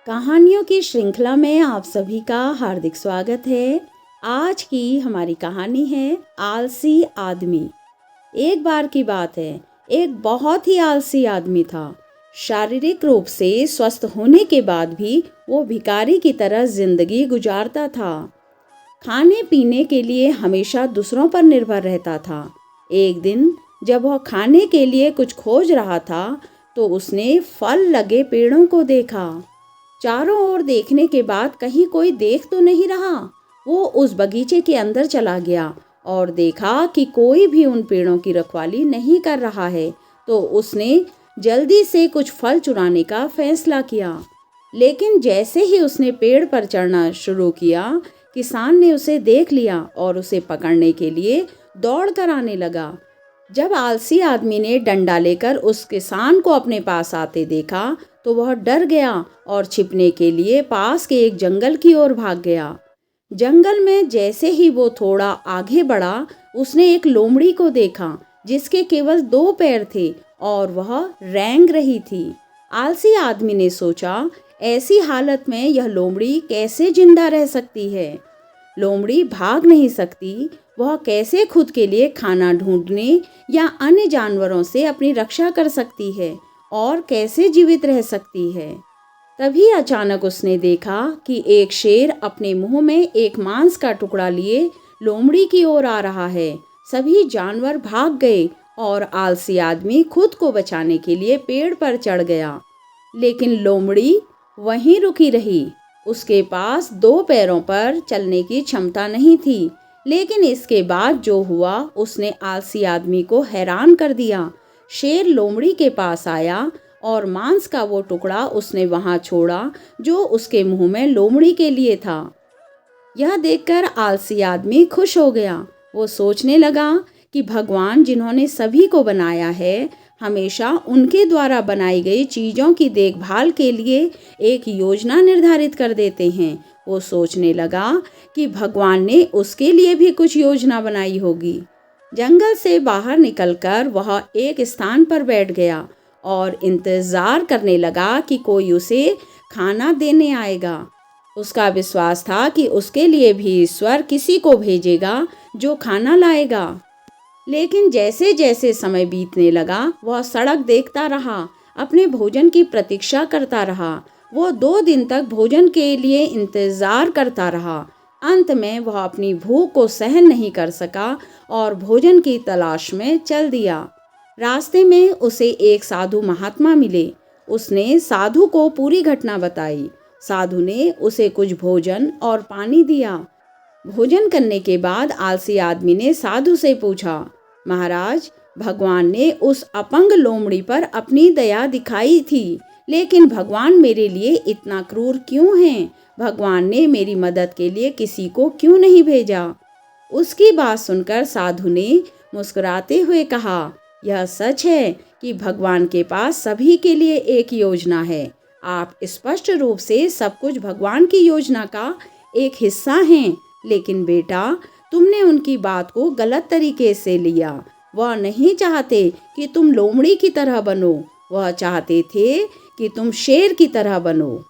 कहानियों की श्रृंखला में आप सभी का हार्दिक स्वागत है। आज की हमारी कहानी है आलसी आदमी। एक बार की बात है, एक बहुत ही आलसी आदमी था। शारीरिक रूप से स्वस्थ होने के बाद भी वो भिखारी की तरह जिंदगी गुजारता था। खाने पीने के लिए हमेशा दूसरों पर निर्भर रहता था। एक दिन जब वह खाने के लिए कुछ खोज रहा था तो उसने फल लगे पेड़ों को देखा। चारों ओर देखने के बाद कहीं कोई देख तो नहीं रहा। वो उस बगीचे के अंदर चला गया और देखा कि कोई भी उन पेड़ों की रखवाली नहीं कर रहा है, तो उसने जल्दी से कुछ फल चुराने का फैसला किया। लेकिन जैसे ही उसने पेड़ पर चढ़ना शुरू किया, किसान ने उसे देख लिया और उसे पकड़ने के लिए दौड़ कर आने लगा। जब आलसी आदमी ने डंडा लेकर उस किसान को अपने पास आते देखा तो वह डर गया और छिपने के लिए पास के एक जंगल की ओर भाग गया। जंगल में जैसे ही वो थोड़ा आगे बढ़ा, उसने एक लोमड़ी को देखा जिसके केवल 2 पैर थे और वह रेंग रही थी। आलसी आदमी ने सोचा, ऐसी हालत में यह लोमड़ी कैसे जिंदा रह सकती है। लोमड़ी भाग नहीं सकती, वह कैसे खुद के लिए खाना ढूंढने या अन्य जानवरों से अपनी रक्षा कर सकती है और कैसे जीवित रह सकती है। तभी अचानक उसने देखा कि एक शेर अपने मुंह में एक मांस का टुकड़ा लिए लोमड़ी की ओर आ रहा है। सभी जानवर भाग गए और आलसी आदमी खुद को बचाने के लिए पेड़ पर चढ़ गया। लेकिन लोमड़ी वहीं रुकी रही। उसके पास 2 पैरों पर चलने की क्षमता नहीं थी। लेकिन इसके बाद जो हुआ उसने आलसी आदमी को हैरान कर दिया। शेर लोमड़ी के पास आया और मांस का वो टुकड़ा उसने वहां छोड़ा जो उसके मुंह में लोमड़ी के लिए था। यह देखकर आलसी आदमी खुश हो गया। वो सोचने लगा कि भगवान जिन्होंने सभी को बनाया है, हमेशा उनके द्वारा बनाई गई चीज़ों की देखभाल के लिए एक योजना निर्धारित कर देते हैं। वो सोचने लगा कि भगवान ने उसके लिए भी कुछ योजना बनाई होगी। जंगल से बाहर निकलकर वह एक स्थान पर बैठ गया और इंतज़ार करने लगा कि कोई उसे खाना देने आएगा। उसका विश्वास था कि उसके लिए भी ईश्वर किसी को भेजेगा जो खाना लाएगा। लेकिन जैसे जैसे समय बीतने लगा, वह सड़क देखता रहा, अपने भोजन की प्रतीक्षा करता रहा। वो 2 दिन तक भोजन के लिए इंतज़ार करता रहा। अंत में वह अपनी भूख को सहन नहीं कर सका और भोजन की तलाश में चल दिया। रास्ते में उसे एक साधु महात्मा मिले। उसने साधु को पूरी घटना बताई। साधु ने उसे कुछ भोजन और पानी दिया। भोजन करने के बाद आलसी आदमी ने साधु से पूछा, महाराज, भगवान ने उस अपंग लोमड़ी पर अपनी दया दिखाई थी, लेकिन भगवान मेरे लिए इतना क्रूर क्यों हैं? भगवान ने मेरी मदद के लिए किसी को क्यों नहीं भेजा? उसकी बात सुनकर साधु ने मुस्कुराते हुए कहा, यह सच है कि भगवान के पास सभी के लिए एक योजना है। आप स्पष्ट रूप से सब कुछ भगवान की योजना का एक हिस्सा हैं, लेकिन बेटा, तुमने उनकी बात को गलत तरीके से लिया। वह नहीं चाहते कि तुम लोमड़ी की तरह बनो, वह चाहते थे कि तुम शेर की तरह बनो।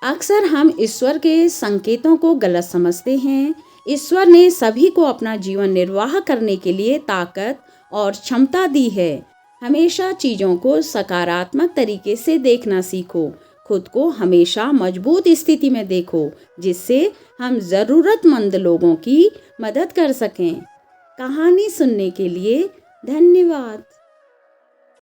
अक्सर हम ईश्वर के संकेतों को गलत समझते हैं। ईश्वर ने सभी को अपना जीवन निर्वाह करने के लिए ताकत और क्षमता दी है। हमेशा चीज़ों को सकारात्मक तरीके से देखना सीखो। खुद को हमेशा मजबूत स्थिति में देखो, जिससे हम ज़रूरतमंद लोगों की मदद कर सकें। कहानी सुनने के लिए धन्यवाद।